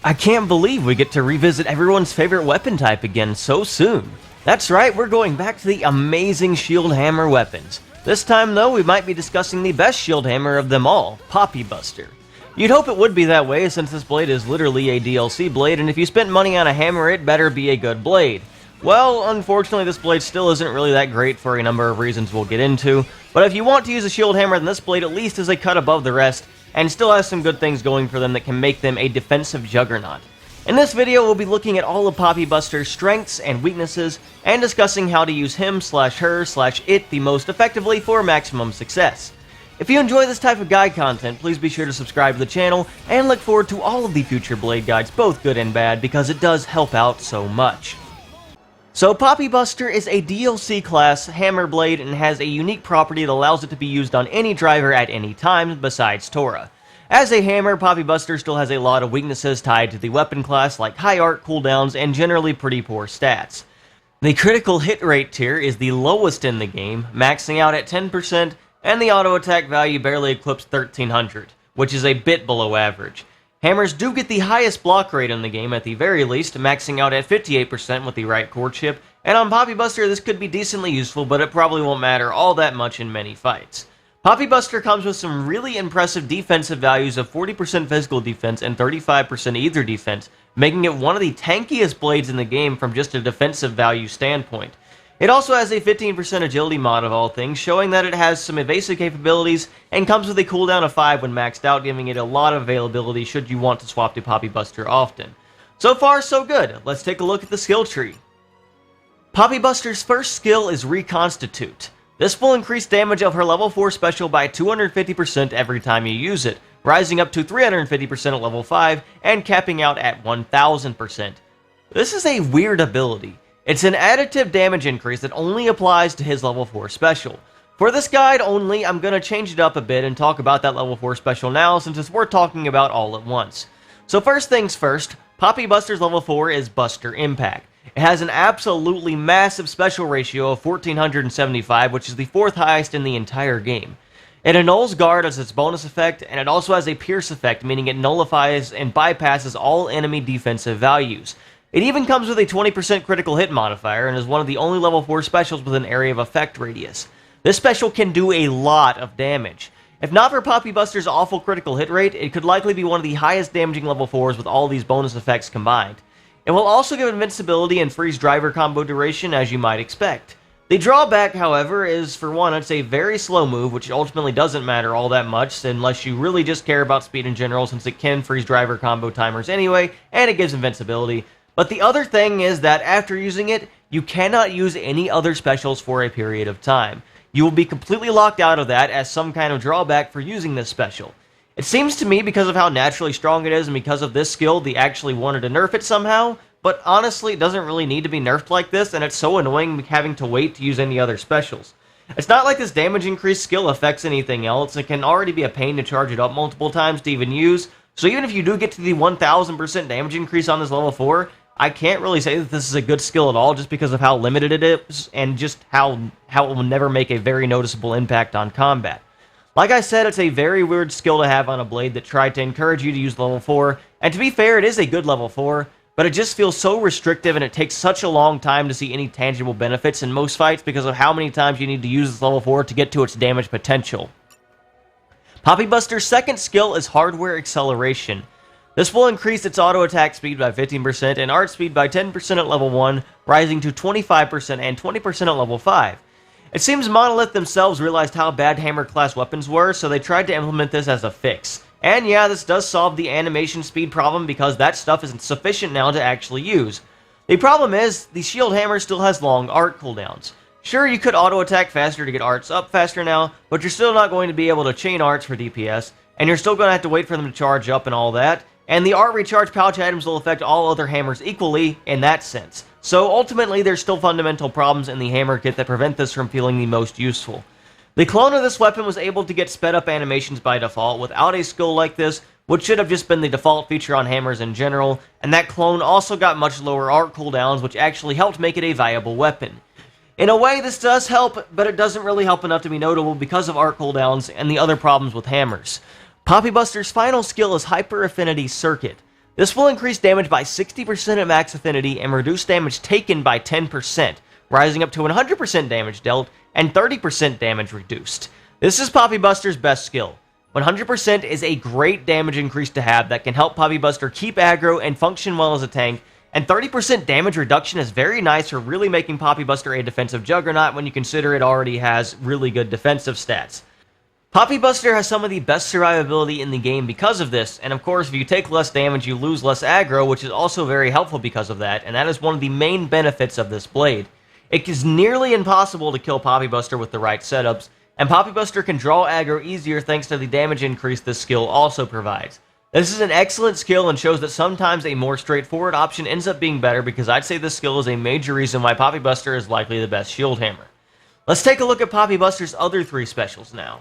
I can't believe we get to revisit everyone's favorite weapon type again so soon. That's right, we're going back to the amazing shield hammer weapons. This time though, we might be discussing the best shield hammer of them all, Poppibuster. You'd hope it would be that way since this blade is literally a DLC blade, and if you spent money on a hammer, it better be a good blade. Well, unfortunately this blade still isn't really that great for a number of reasons we'll get into, but if you want to use a shield hammer, then this blade at least is a cut above the rest, and still has some good things going for them that can make them a defensive juggernaut. In this video, we'll be looking at all of Poppibuster's strengths and weaknesses, and discussing how to use him/her/it the most effectively for maximum success. If you enjoy this type of guide content, please be sure to subscribe to the channel, and look forward to all of the future blade guides, both good and bad, because it does help out so much. So Poppibuster is a DLC class hammer blade and has a unique property that allows it to be used on any driver at any time besides Tora. As a hammer, Poppibuster still has a lot of weaknesses tied to the weapon class like high arc cooldowns and generally pretty poor stats. The critical hit rate tier is the lowest in the game, maxing out at 10%, and the auto attack value barely eclipsed 1300, which is a bit below average. Hammers do get the highest block rate in the game at the very least, maxing out at 58% with the right core chip, and on Poppibuster this could be decently useful, but it probably won't matter all that much in many fights. Poppibuster comes with some really impressive defensive values of 40% physical defense and 35% ether defense, making it one of the tankiest blades in the game from just a defensive value standpoint. It also has a 15% agility mod of all things, showing that it has some evasive capabilities, and comes with a cooldown of 5 when maxed out, giving it a lot of availability should you want to swap to Poppibuster often. So far, so good. Let's take a look at the skill tree. Poppibuster's first skill is Reconstitute. This will increase damage of her level 4 special by 250% every time you use it, rising up to 350% at level 5, and capping out at 1000%. This is a weird ability. It's an additive damage increase that only applies to his level 4 special. For this guide only, I'm going to change it up a bit and talk about that level 4 special now, since it's worth talking about all at once. So first things first, Poppibuster's level 4 is Buster Impact. It has an absolutely massive special ratio of 1475, which is the 4th highest in the entire game. It annuls guard as its bonus effect, and it also has a pierce effect, meaning it nullifies and bypasses all enemy defensive values. It even comes with a 20% critical hit modifier, and is one of the only level 4 specials with an area of effect radius. This special can do a lot of damage. If not for Poppibuster's awful critical hit rate, it could likely be one of the highest damaging level 4s with all these bonus effects combined. It will also give invincibility and freeze driver combo duration, as you might expect. The drawback, however, is, for one, it's a very slow move, which ultimately doesn't matter all that much unless you really just care about speed in general, since it can freeze driver combo timers anyway, and it gives invincibility. But the other thing is that after using it, you cannot use any other specials for a period of time. You will be completely locked out of that as some kind of drawback for using this special. It seems to me, because of how naturally strong it is and because of this skill, they actually wanted to nerf it somehow, but honestly, it doesn't really need to be nerfed like this, and it's so annoying having to wait to use any other specials. It's not like this damage increase skill affects anything else. It can already be a pain to charge it up multiple times to even use, so even if you do get to the 1000% damage increase on this level 4, I can't really say that this is a good skill at all just because of how limited it is and just how it will never make a very noticeable impact on combat. Like I said, it's a very weird skill to have on a blade that tried to encourage you to use level 4, and to be fair, it is a good level 4, but it just feels so restrictive and it takes such a long time to see any tangible benefits in most fights because of how many times you need to use this level 4 to get to its damage potential. Poppibuster's second skill is Hardware Acceleration. This will increase its auto attack speed by 15% and art speed by 10% at level 1, rising to 25% and 20% at level 5. It seems Monolith themselves realized how bad hammer class weapons were, so they tried to implement this as a fix. And yeah, this does solve the animation speed problem because that stuff isn't sufficient now to actually use. The problem is, the shield hammer still has long art cooldowns. Sure, you could auto attack faster to get arts up faster now, but you're still not going to be able to chain arts for DPS, and you're still going to have to wait for them to charge up and all that. And the art recharge pouch items will affect all other hammers equally in that sense. So ultimately, there's still fundamental problems in the hammer kit that prevent this from feeling the most useful. The clone of this weapon was able to get sped up animations by default without a skill like this, which should have just been the default feature on hammers in general, and that clone also got much lower art cooldowns, which actually helped make it a viable weapon. In a way, this does help, but it doesn't really help enough to be notable because of art cooldowns and the other problems with hammers. Poppibuster's final skill is Hyper Affinity Circuit. This will increase damage by 60% at max affinity and reduce damage taken by 10%, rising up to 100% damage dealt and 30% damage reduced. This is Poppibuster's best skill. 100% is a great damage increase to have that can help Poppibuster keep aggro and function well as a tank, and 30% damage reduction is very nice for really making Poppibuster a defensive juggernaut when you consider it already has really good defensive stats. Poppibuster has some of the best survivability in the game because of this, and of course if you take less damage you lose less aggro, which is also very helpful because of that, and that is one of the main benefits of this blade. It is nearly impossible to kill Poppibuster with the right setups, and Poppibuster can draw aggro easier thanks to the damage increase this skill also provides. This is an excellent skill and shows that sometimes a more straightforward option ends up being better, because I'd say this skill is a major reason why Poppibuster is likely the best shield hammer. Let's take a look at Poppibuster's other 3 specials now.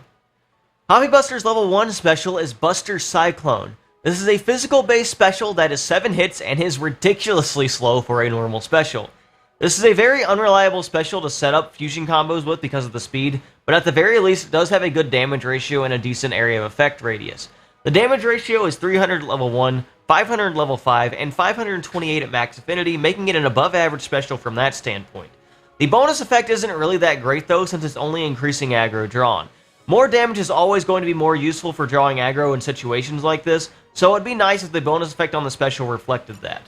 Poppibuster's level 1 special is Buster Cyclone. This is a physical based special that is 7 hits and is ridiculously slow for a normal special. This is a very unreliable special to set up fusion combos with because of the speed, but at the very least it does have a good damage ratio and a decent area of effect radius. The damage ratio is 300 at level 1, 500 at level 5, and 528 at max affinity, making it an above average special from that standpoint. The bonus effect isn't really that great though, since it's only increasing aggro drawn. More damage is always going to be more useful for drawing aggro in situations like this, so it'd be nice if the bonus effect on the special reflected that.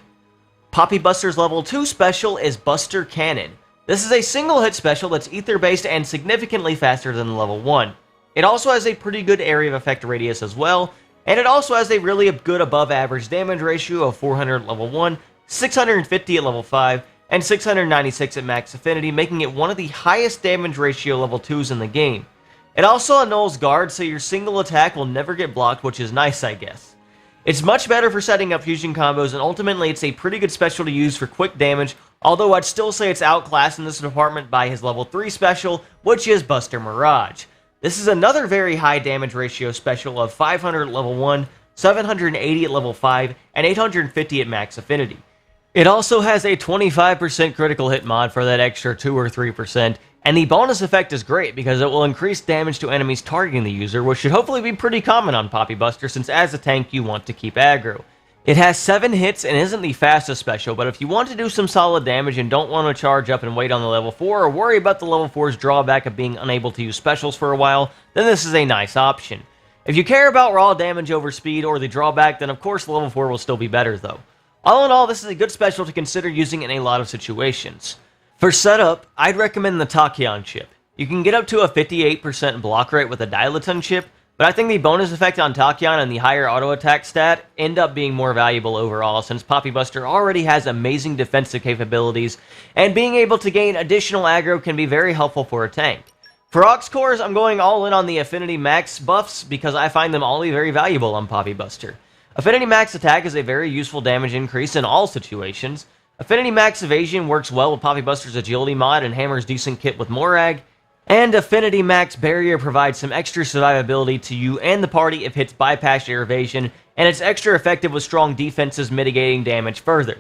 Poppibuster's level 2 special is Buster Cannon. This is a single hit special that's ether based and significantly faster than the level 1. It also has a pretty good area of effect radius as well, and it also has a really good above average damage ratio of 400 at level 1, 650 at level 5, and 696 at max affinity, making it one of the highest damage ratio level 2s in the game. It also annuls guard, so your single attack will never get blocked, which is nice, I guess. It's much better for setting up fusion combos, and ultimately it's a pretty good special to use for quick damage, although I'd still say it's outclassed in this department by his level 3 special, which is Buster Mirage. This is another very high damage ratio special of 500 at level 1, 780 at level 5, and 850 at max affinity. It also has a 25% critical hit mod for that extra 2 or 3%, and the bonus effect is great because it will increase damage to enemies targeting the user, which should hopefully be pretty common on Poppibuster since as a tank you want to keep aggro. It has 7 hits and isn't the fastest special, but if you want to do some solid damage and don't want to charge up and wait on the level 4 or worry about the level 4's drawback of being unable to use specials for a while, then this is a nice option. If you care about raw damage over speed or the drawback, then of course the level 4 will still be better though. All in all, this is a good special to consider using in a lot of situations. For setup, I'd recommend the Tachyon chip. You can get up to a 58% block rate with a Dilaton chip, but I think the bonus effect on Tachyon and the higher auto attack stat end up being more valuable overall, since Poppibuster already has amazing defensive capabilities, and being able to gain additional aggro can be very helpful for a tank. For Aux Cores, I'm going all in on the Affinity Max buffs because I find them all to be very valuable on Poppibuster. Affinity Max Attack is a very useful damage increase in all situations. Affinity Max Evasion works well with Poppibuster's Agility mod and hammers decent kit with Morag. And Affinity Max Barrier provides some extra survivability to you and the party if hits bypass your evasion, and it's extra effective with strong defenses mitigating damage further.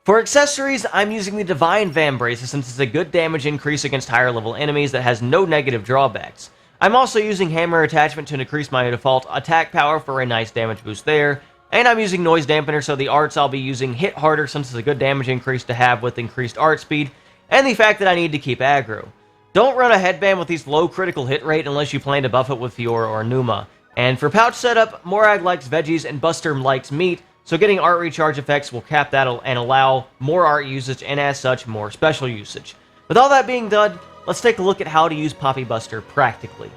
For accessories, I'm using the Divine Vambraces since it's a good damage increase against higher level enemies that has no negative drawbacks. I'm also using Hammer Attachment to increase my default attack power for a nice damage boost there, and I'm using Noise Dampener so the arts I'll be using hit harder since it's a good damage increase to have with increased art speed, and the fact that I need to keep aggro. Don't run a headband with these low critical hit rate unless you plan to buff it with Fiora or Numa. And for pouch setup, Morag likes veggies and Buster likes meat, so getting art recharge effects will cap that and allow more art usage and as such more special usage. With all that being done, let's take a look at how to use Poppibuster practically.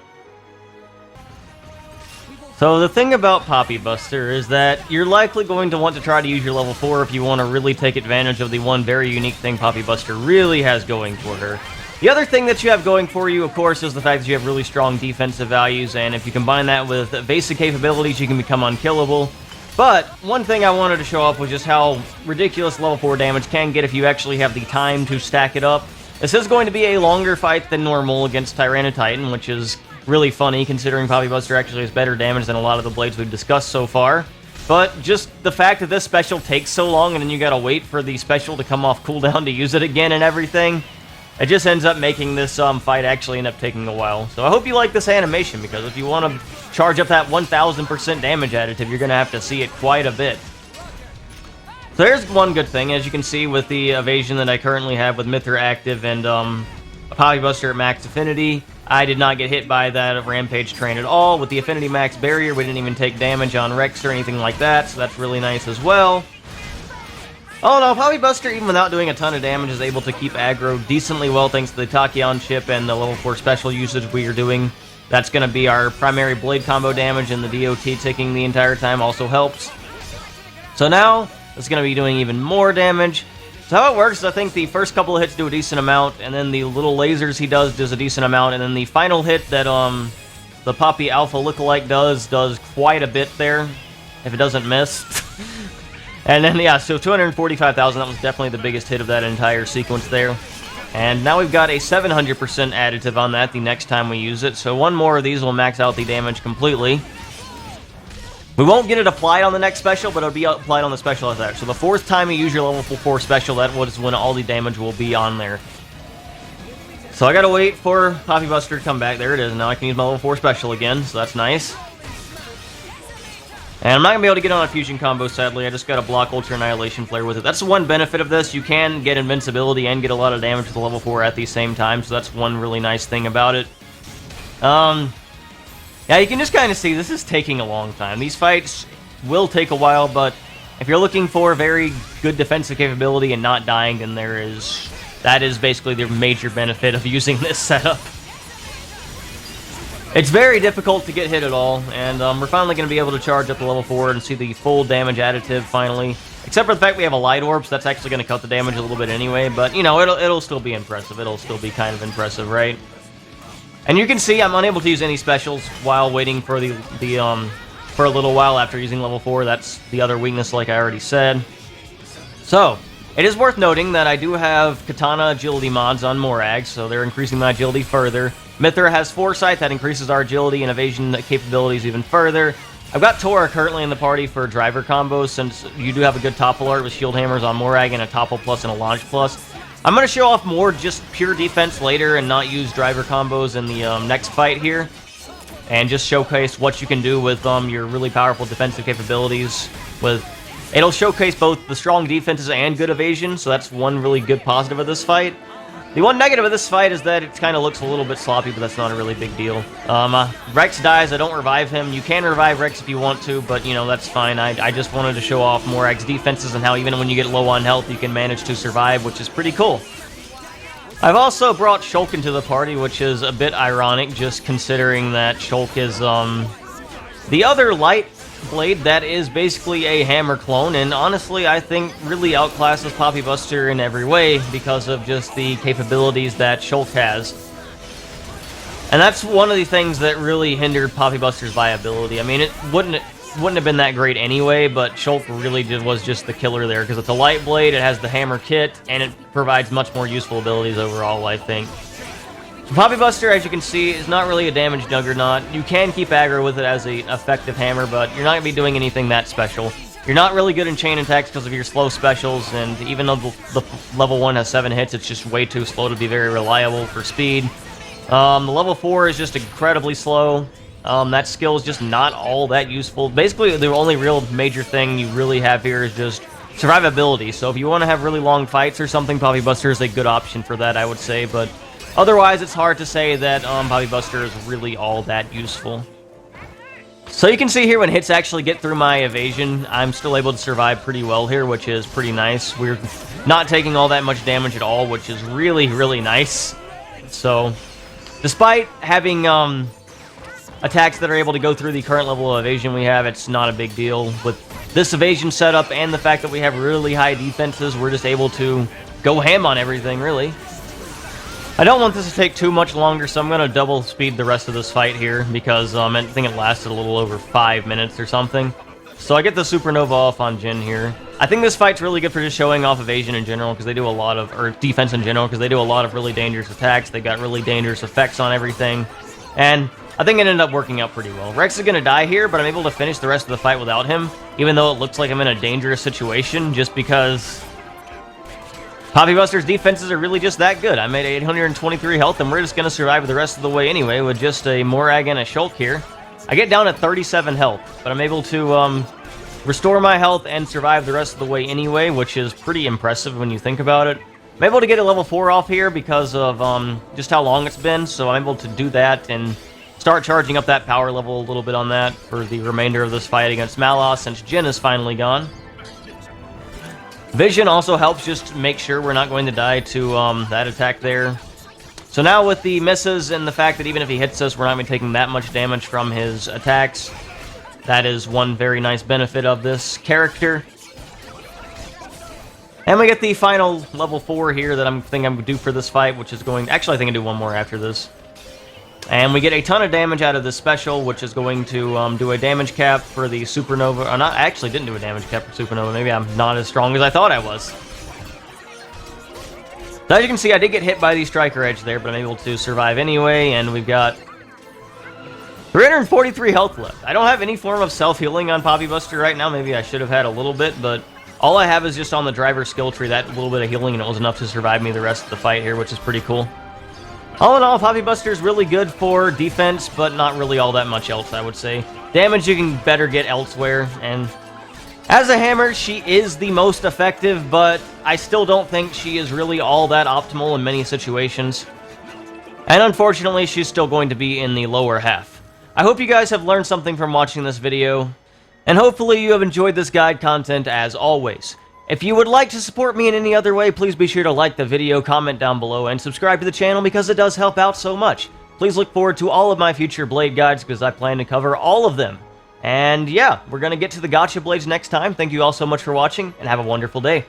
So the thing about Poppibuster is that you're likely going to want to try to use your level 4 if you want to really take advantage of the one very unique thing Poppibuster really has going for her. The other thing that you have going for you, of course, is the fact that you have really strong defensive values, and if you combine that with basic capabilities, you can become unkillable. But one thing I wanted to show off was just how ridiculous level 4 damage can get if you actually have the time to stack it up. This is going to be a longer fight than normal against Tyranititan, which is really funny considering Poppibuster actually has better damage than a lot of the blades we've discussed so far. But just the fact that this special takes so long and then you gotta wait for the special to come off cooldown to use it again and everything, it just ends up making this fight actually end up taking a while. So I hope you like this animation, because if you want to charge up that 1000% damage additive, you're going to have to see it quite a bit. So there's one good thing, as you can see with the evasion that I currently have with Mithra active and Poppibuster at max affinity, I did not get hit by that Rampage train at all. With the affinity max barrier, we didn't even take damage on Rex or anything like that, so that's really nice as well. Oh no, Poppibuster, even without doing a ton of damage, is able to keep aggro decently well thanks to the Tachyon chip and the level 4 special usage we are doing. That's going to be our primary blade combo damage, and the DOT ticking the entire time also helps. So now, it's going to be doing even more damage. So how it works is I think the first couple of hits do a decent amount, and then the little lasers he does a decent amount, and then the final hit that the Poppy Alpha lookalike does quite a bit there, if it doesn't miss. And then, yeah, so 245,000, that was definitely the biggest hit of that entire sequence there. And now we've got a 700% additive on that the next time we use it, so one more of these will max out the damage completely. We won't get it applied on the next special, but it'll be applied on the special after that. So the fourth time you use your level 4 special, that was when all the damage will be on there. So I gotta wait for Poppibuster to come back. There it is. Now I can use my level 4 special again, so that's nice. And I'm not gonna be able to get on a fusion combo, sadly. I just gotta block Ultra Annihilation Flare with it. That's the one benefit of this. You can get invincibility and get a lot of damage with the level 4 at the same time, so that's one really nice thing about it. Yeah, you can just kind of see this is taking a long time. These fights will take a while, but if you're looking for very good defensive capability and not dying, then that is basically the major benefit of using this setup. It's very difficult to get hit at all, and we're finally going to be able to charge up to level 4 and see the full damage additive finally. Except for the fact we have a Light Orb, so that's actually going to cut the damage a little bit anyway, but, you know, it'll still be impressive. It'll still be kind of impressive, right? And you can see I'm unable to use any specials while waiting for for a little while after using level 4. That's the other weakness, like I already said. So, it is worth noting that I do have Katana agility mods on Morag, so they're increasing my agility further. Mithra has Foresight, that increases our agility and evasion capabilities even further. I've got Tora currently in the party for driver combos, since you do have a good topple art with shield hammers on Morag and a topple plus and a launch plus. I'm going to show off more just pure defense later and not use driver combos in the next fight here. And just showcase what you can do with your really powerful defensive capabilities. It'll showcase both the strong defenses and good evasion, so that's one really good positive of this fight. The one negative of this fight is that it kind of looks a little bit sloppy, but that's not a really big deal. Rex dies, I don't revive him. You can revive Rex if you want to, but, you know, that's fine. I just wanted to show off Morag's defenses and how even when you get low on health, you can manage to survive, which is pretty cool. I've also brought Shulk into the party, which is a bit ironic, just considering that Shulk is the other light blade that is basically a hammer clone, and honestly I think really outclasses Poppibuster in every way because of just the capabilities that Shulk has. And that's one of the things that really hindered Poppibuster's viability. I mean, it wouldn't have been that great anyway, but Shulk really was just the killer there, because it's a light blade, it has the hammer kit, and it provides much more useful abilities overall, I think. Poppibuster, as you can see, is not really a damage juggernaut. You can keep aggro with it as an effective hammer, but you're not going to be doing anything that special. You're not really good in chain attacks because of your slow specials, and even though the level 1 has 7 hits, it's just way too slow to be very reliable for speed. The level 4 is just incredibly slow. That skill is just not all that useful. Basically, the only real major thing you really have here is just survivability. So if you want to have really long fights or something, Poppibuster is a good option for that, I would say, but otherwise, it's hard to say that Poppibuster is really all that useful. So you can see here when hits actually get through my evasion, I'm still able to survive pretty well here, which is pretty nice. We're not taking all that much damage at all, which is really, really nice. So, despite having attacks that are able to go through the current level of evasion we have, it's not a big deal. With this evasion setup and the fact that we have really high defenses, we're just able to go ham on everything, really. I don't want this to take too much longer, so I'm going to double speed the rest of this fight here, because I think it lasted a little over 5 minutes or something. So I get the Supernova off on Jin here. I think this fight's really good for just showing off evasion in general, because they do a lot of, or defense in general, because they do a lot of really dangerous attacks. They got really dangerous effects on everything, and I think it ended up working out pretty well. Rex is going to die here, but I'm able to finish the rest of the fight without him, even though it looks like I'm in a dangerous situation, just because Poppibuster's defenses are really just that good. I'm at 823 health, and we're just going to survive the rest of the way anyway with just a Morag and a Shulk here. I get down at 37 health, but I'm able to restore my health and survive the rest of the way anyway, which is pretty impressive when you think about it. I'm able to get a level 4 off here because of just how long it's been, so I'm able to do that and start charging up that power level a little bit on that for the remainder of this fight against Malos since Jin is finally gone. Vision also helps just make sure we're not going to die to that attack there. So now with the misses and the fact that even if he hits us, we're not going to be taking that much damage from his attacks. That is one very nice benefit of this character. And we get the final level 4 here that I'm going to do for this fight, which is going... Actually, I think I do one more after this. And we get a ton of damage out of this special, which is going to do a damage cap for the Supernova. Or not, I actually didn't do a damage cap for Supernova. Maybe I'm not as strong as I thought I was. So as you can see, I did get hit by the Striker Edge there, but I'm able to survive anyway, and we've got 343 health left. I don't have any form of self-healing on Poppibuster right now. Maybe I should have had a little bit, but all I have is just on the driver skill tree, that little bit of healing, and it was enough to survive me the rest of the fight here, which is pretty cool. All in all, Poppibuster is really good for defense, but not really all that much else, I would say. Damage you can better get elsewhere, and as a hammer, she is the most effective, but I still don't think she is really all that optimal in many situations. And unfortunately, she's still going to be in the lower half. I hope you guys have learned something from watching this video, and hopefully you have enjoyed this guide content as always. If you would like to support me in any other way, please be sure to like the video, comment down below, and subscribe to the channel because it does help out so much. Please look forward to all of my future Blade guides because I plan to cover all of them. And yeah, we're going to get to the gacha blades next time. Thank you all so much for watching, and have a wonderful day.